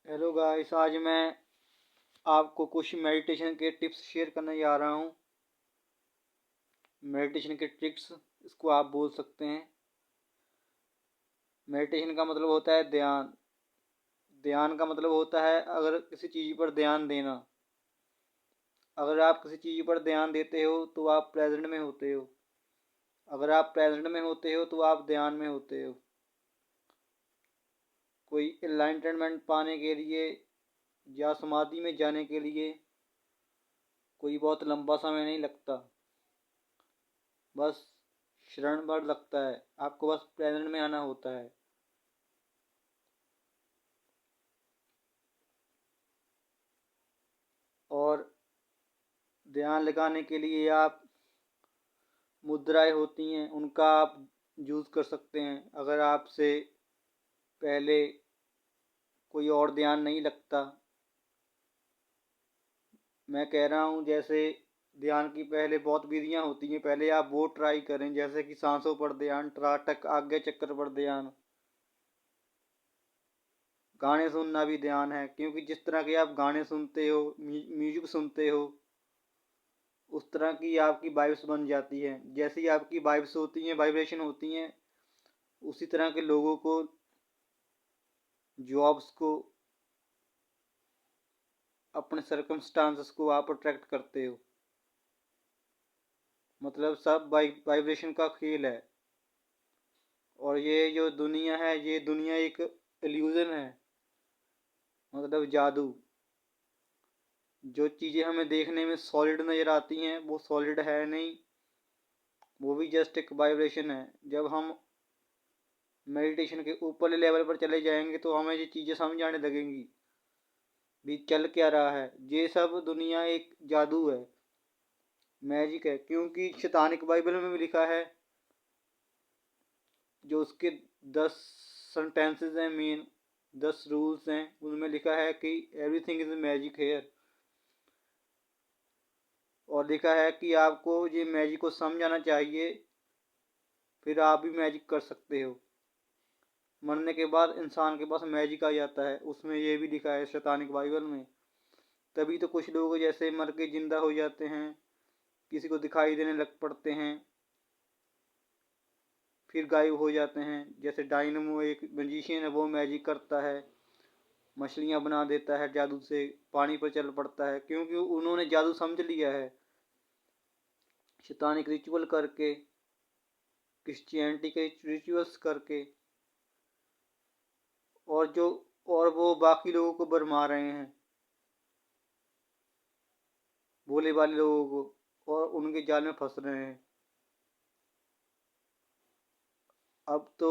Hello guys, आज मैं आपको कुछ मेडिटेशन के टिप्स शेयर करने जा रहा हूँ। मेडिटेशन के ट्रिक्स इसको आप बोल सकते हैं। मेडिटेशन का मतलब होता है ध्यान। ध्यान का मतलब होता है अगर किसी चीज़ पर ध्यान देना। अगर आप किसी चीज़ पर ध्यान देते हो तो आप प्रेजेंट में होते हो। अगर आप प्रेजेंट में होते हो तो आप ध्यान में होते हो। कोई एनलाइटनमेंट पाने के लिए या समाधि में जाने के लिए कोई बहुत लंबा समय नहीं लगता, बस क्षण भर लगता है। आपको बस प्रेजेंट में आना होता है। और ध्यान लगाने के लिए आप मुद्राएं होती हैं उनका आप यूज़ कर सकते हैं। अगर आपसे पहले कोई और ध्यान नहीं लगता, मैं कह रहा हूँ जैसे ध्यान की पहले बहुत विधियाँ होती हैं, पहले आप वो ट्राई करें, जैसे कि सांसों पर ध्यान, त्राटक, आज्ञा चक्र पर ध्यान। गाने सुनना भी ध्यान है, क्योंकि जिस तरह के आप गाने सुनते हो, म्यूजिक सुनते हो, उस तरह की आपकी वाइब्स बन जाती है। जैसी आपकी वाइब्स होती हैं, वाइब्रेशन होती हैं, उसी तरह के लोगों को, जॉब्स को, अपने सर्कमस्टांसेस को आप अट्रैक्ट करते हो। मतलब सब वाइब्रेशन का खेल है। और ये जो दुनिया है, ये दुनिया एक इल्यूजन है, मतलब जादू। जो चीज़ें हमें देखने में सॉलिड नज़र आती हैं वो सॉलिड है नहीं, वो भी जस्ट एक वाइब्रेशन है। जब हम मेडिटेशन के ऊपर लेवल पर चले जाएंगे तो हमें ये चीज़ें समझ आने लगेंगी भी चल क्या रहा है। ये सब दुनिया एक जादू है, मैजिक है। क्योंकि शैतानिक बाइबल में भी लिखा है, जो उसके 10 सेंटेंसेस हैं, मेन 10 रूल्स हैं, उनमें लिखा है कि एवरीथिंग इज मैजिक हेयर। और लिखा है कि आपको ये मैजिक को समझ आना चाहिए, फिर आप भी मैजिक कर सकते हो। मरने के बाद इंसान के पास मैजिक आ जाता है, उसमें ये भी लिखा है शैतानिक बाइबल में। तभी तो कुछ लोग जैसे मर के जिंदा हो जाते हैं, किसी को दिखाई देने लग पड़ते हैं, फिर गायब हो जाते हैं। जैसे डायनमो एक मैजिशियन है, वो मैजिक करता है, मछलियाँ बना देता है जादू से, पानी पर चल पड़ता है, क्योंकि उन्होंने जादू समझ लिया है। शैतानिक रिचुअल करके, क्रिश्चियनिटी के रिचुअल्स करके, और जो और वो बाकी लोगों को भरमा रहे हैं, भोले भाले लोगों को, और उनके जाल में फंस रहे हैं। अब तो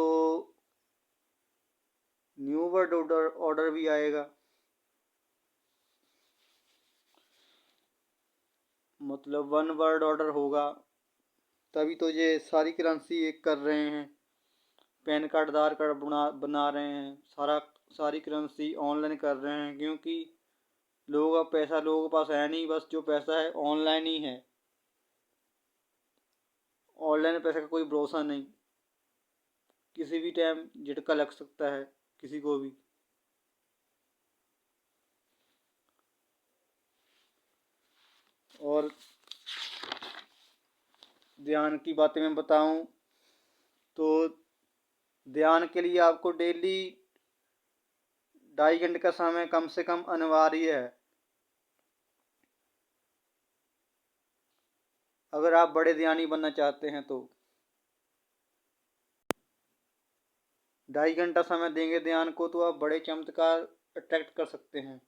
न्यू वर्ल्ड ऑर्डर भी आएगा, मतलब वन वर्ल्ड ऑर्डर होगा। तभी तो ये सारी करेंसी एक कर रहे हैं, पैन कार्ड, आधार कार्ड बना रहे हैं, सारी करेंसी ऑनलाइन कर रहे हैं। क्योंकि लोगों का पैसा लोगों के पास है नहीं, बस जो पैसा है ऑनलाइन ही है। ऑनलाइन पैसे का कोई भरोसा नहीं, किसी भी टाइम झटका लग सकता है किसी को भी। और ध्यान की बातें मैं बताऊं तो ध्यान के लिए आपको डेली 2.5 घंटे का समय कम से कम अनिवार्य है। अगर आप बड़े ध्यानी बनना चाहते हैं तो 2.5 घंटा समय देंगे ध्यान को तो आप बड़े चमत्कार अट्रैक्ट कर सकते हैं।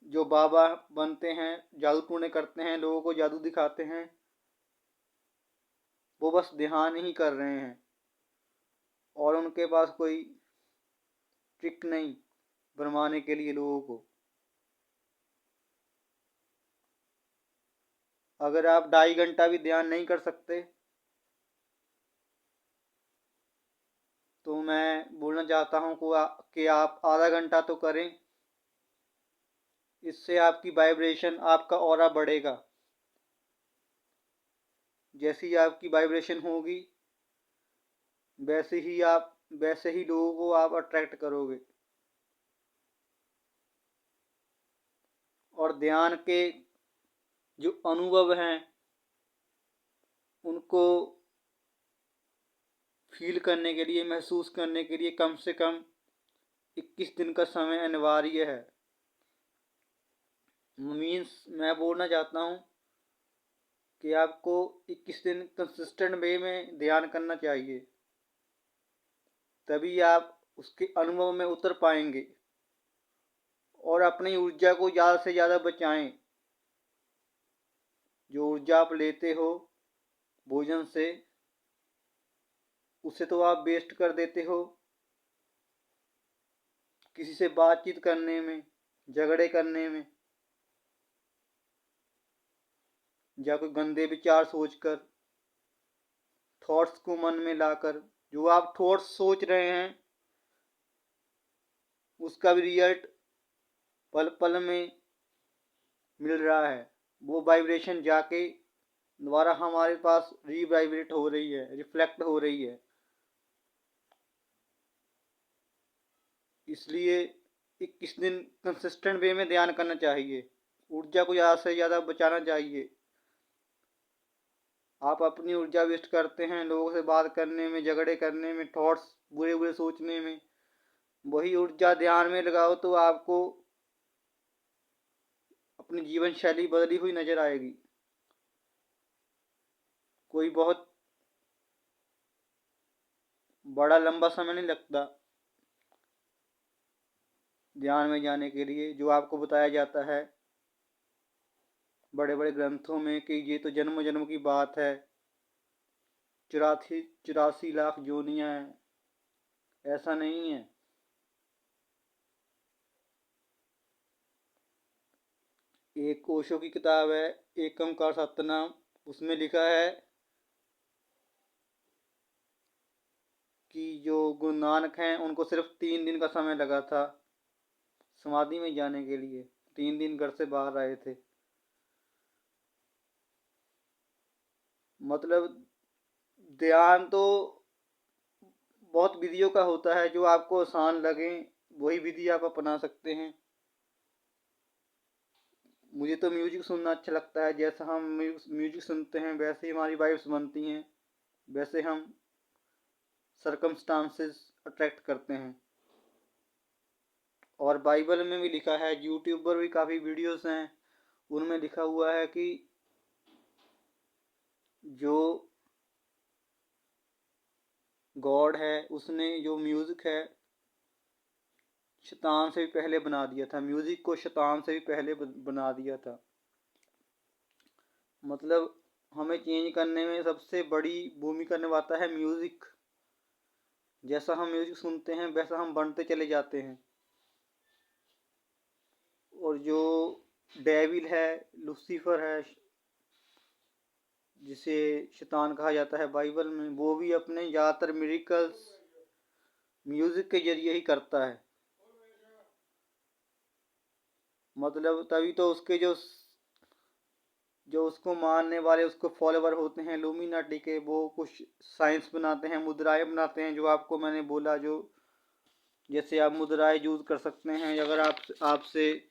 जो बाबा बनते हैं, जादू टूने करते हैं, लोगों को जादू दिखाते हैं, वो बस ध्यान ही कर रहे हैं, और उनके पास कोई ट्रिक नहीं भरमाने के लिए लोगों को। अगर आप 2.5 घंटा भी ध्यान नहीं कर सकते तो मैं बोलना चाहता हूँ कि आप आधा घंटा तो करें। इससे आपकी वाइब्रेशन, आपका ऑरा बढ़ेगा। जैसी आपकी वाइब्रेशन होगी, वैसे ही लोगों को आप अट्रैक्ट करोगे। और ध्यान के जो अनुभव हैं उनको फील करने के लिए, महसूस करने के लिए कम से कम 21 दिन का समय अनिवार्य है। मीन्स मैं बोलना चाहता हूँ कि आपको 21 दिन कंसिस्टेंट वे में ध्यान करना चाहिए, तभी आप उसके अनुभव में उतर पाएंगे। और अपनी ऊर्जा को ज़्यादा से ज़्यादा बचाएं। जो ऊर्जा आप लेते हो भोजन से, उसे तो आप वेस्ट कर देते हो किसी से बातचीत करने में, झगड़े करने में, या कोई गंदे विचार सोचकर, थॉट्स को मन में लाकर। जो आप थॉट्स सोच रहे हैं उसका भी रिजल्ट पल पल में मिल रहा है। वो वाइब्रेशन जाके दोबारा हमारे पास रीवाइब्रेट हो रही है, रिफ्लेक्ट हो रही है। इसलिए 21 दिन कंसिस्टेंट वे में ध्यान करना चाहिए। ऊर्जा को ज़्यादा से ज़्यादा बचाना चाहिए। आप अपनी ऊर्जा वेस्ट करते हैं लोगों से बात करने में, झगड़े करने में, थॉट्स बुरे बुरे सोचने में। वही ऊर्जा ध्यान में लगाओ तो आपको अपनी जीवन शैली बदली हुई नजर आएगी। कोई बहुत बड़ा लंबा समय नहीं लगता ध्यान में जाने के लिए। जो आपको बताया जाता है बड़े बड़े ग्रंथों में कि ये तो जन्म जन्म की बात है, 84 लाख योनियां हैं, ऐसा नहीं है। एक ओशो की किताब है एकम कार सत्यनाम, उसमें लिखा है कि जो गुरु नानक हैं उनको सिर्फ 3 दिन का समय लगा था समाधि में जाने के लिए। 3 दिन घर से बाहर आए थे। मतलब ध्यान तो बहुत विधियों का होता है, जो आपको आसान लगे वही विधि आप अपना सकते हैं। मुझे तो म्यूजिक सुनना अच्छा लगता है। जैसा हम म्यूजिक सुनते हैं वैसे ही हमारी वाइब्स बनती हैं, वैसे हम सरकमस्टांसेस अट्रैक्ट करते हैं। और बाइबल में भी लिखा है, यूट्यूब पर भी काफ़ी वीडियोस हैं, उनमें लिखा हुआ है कि जो गॉड है उसने जो म्यूज़िक है शैतान से भी पहले बना दिया था। म्यूज़िक को शैतान से भी पहले बना दिया था। मतलब हमें चेंज करने में सबसे बड़ी भूमिका निभाता है म्यूज़िक। जैसा हम म्यूज़िक सुनते हैं वैसा हम बनते चले जाते हैं। और जो डेविल है, लूसीफर है, जिसे शैतान कहा जाता है बाइबल में, वो भी अपने ज़्यादातर मिरेकल्स म्यूज़िक के जरिए ही करता है। मतलब तभी तो उसके जो उसको मानने वाले उसको फॉलोवर होते हैं इल्यूमिनाटी के, वो कुछ साइंस बनाते हैं, मुद्राएं बनाते हैं। जो आपको मैंने बोला, जो जैसे आप मुद्राएं यूज कर सकते हैं। अगर आपसे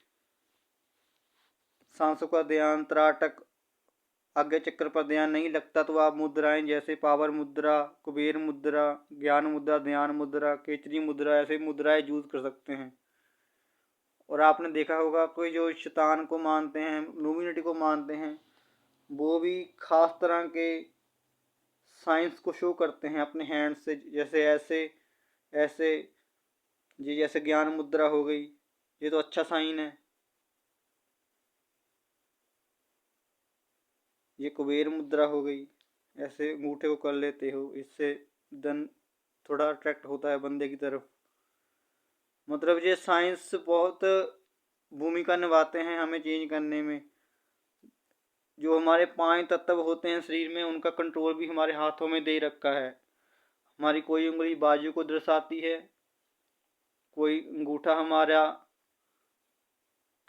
सांसों का ध्यान, त्राटक, आज्ञा चक्र पर ध्यान नहीं लगता तो आप मुद्राएं जैसे पावर मुद्रा, कुबेर मुद्रा, ज्ञान मुद्रा, ध्यान मुद्रा, केचरी मुद्रा, ऐसे मुद्राएं यूज कर सकते हैं। और आपने देखा होगा कोई जो शैतान को मानते हैं, इल्यूमिनाटी को मानते हैं, वो भी खास तरह के साइंस को शो करते हैं अपने हैंड से। जैसे ऐसे ऐसे, ये जैसे ज्ञान मुद्रा हो गई, ये तो अच्छा साइन है। ये कुबेर मुद्रा हो गई, ऐसे अंगूठे को कर लेते हो, इससे धन थोड़ा अट्रैक्ट होता है बंदे की तरफ। मतलब ये साइंस बहुत भूमिका निभाते हैं हमें चेंज करने में। जो हमारे 5 तत्व होते हैं शरीर में, उनका कंट्रोल भी हमारे हाथों में दे रखा है। हमारी कोई उंगली बाजू को दर्शाती है, कोई अंगूठा हमारा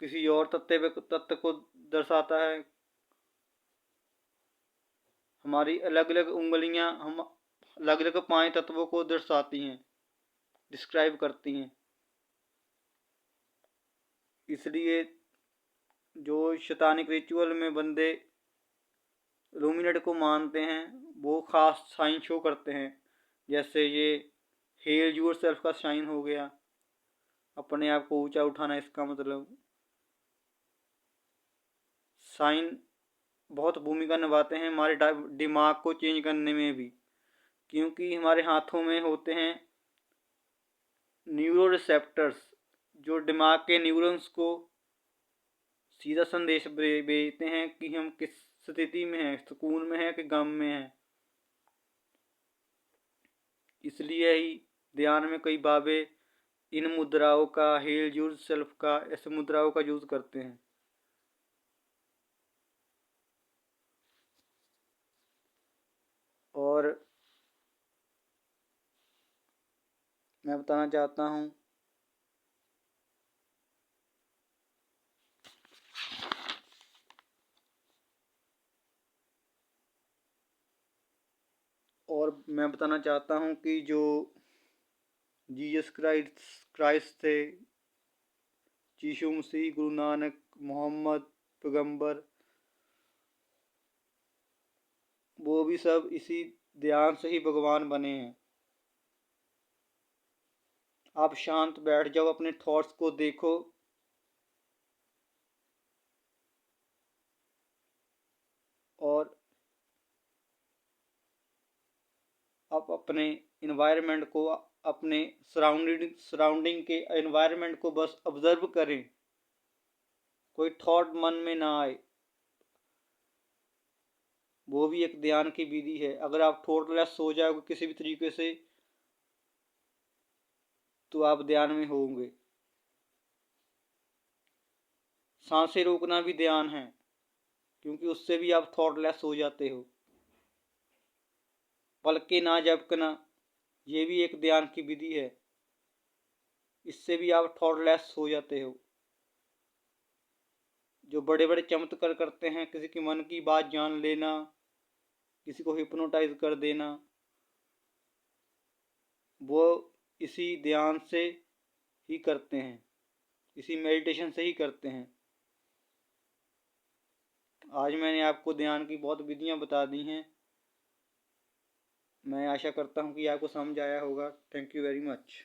किसी और तत्व को दर्शाता है। हमारी अलग अलग उंगलियां हम अलग अलग 5 तत्वों को दर्शाती हैं, डिस्क्राइब करती हैं। इसलिए जो शैतानिक रिचुअल में बंदे लूमिनेट को मानते हैं वो खास साइन शो करते हैं। जैसे ये हेल यूर सेल्फ का साइन हो गया, अपने आप को ऊंचा उठाना, इसका मतलब साइन बहुत भूमिका निभाते हैं हमारे दिमाग को चेंज करने में भी, क्योंकि हमारे हाथों में होते हैं न्यूरो रिसेप्टर्स जो दिमाग के न्यूरॉन्स को सीधा संदेश भेजते हैं कि हम किस स्थिति में हैं, सुकून में हैं कि गम में हैं। इसलिए ही ध्यान में कई बाबे इन मुद्राओं का, हील यूर सेल्फ का, ऐसे मुद्राओं का यूज करते हैं। और मैं बताना चाहता हूँ कि जो जीसस क्राइस्ट थे, यीशु मसीह, गुरु नानक, मोहम्मद पैगंबर, वो भी सब इसी ध्यान से ही भगवान बने हैं। आप शांत बैठ जाओ, अपने थॉट्स को देखो और आप अपने इन्वायरमेंट को, अपने सराउंडिंग के एनवायरनमेंट को बस ऑब्जर्व करें। कोई थॉट मन में ना आए, वो भी एक ध्यान की विधि है। अगर आप थॉटलेस हो जाओगे किसी भी तरीके से तो आप ध्यान में होंगे। सांसें रोकना भी ध्यान है, क्योंकि उससे भी आप थॉटलेस हो जाते हो। पलके ना झपकना, ये भी एक ध्यान की विधि है, इससे भी आप थॉटलेस हो जाते हो। जो बड़े बड़े चमत्कार करते हैं, किसी के मन की बात जान लेना, किसी को हिप्नोटाइज कर देना, वो इसी ध्यान से ही करते हैं, इसी मेडिटेशन से ही करते हैं। आज मैंने आपको ध्यान की बहुत विधियां बता दी हैं। मैं आशा करता हूं कि आपको समझ आया होगा। Thank you very much.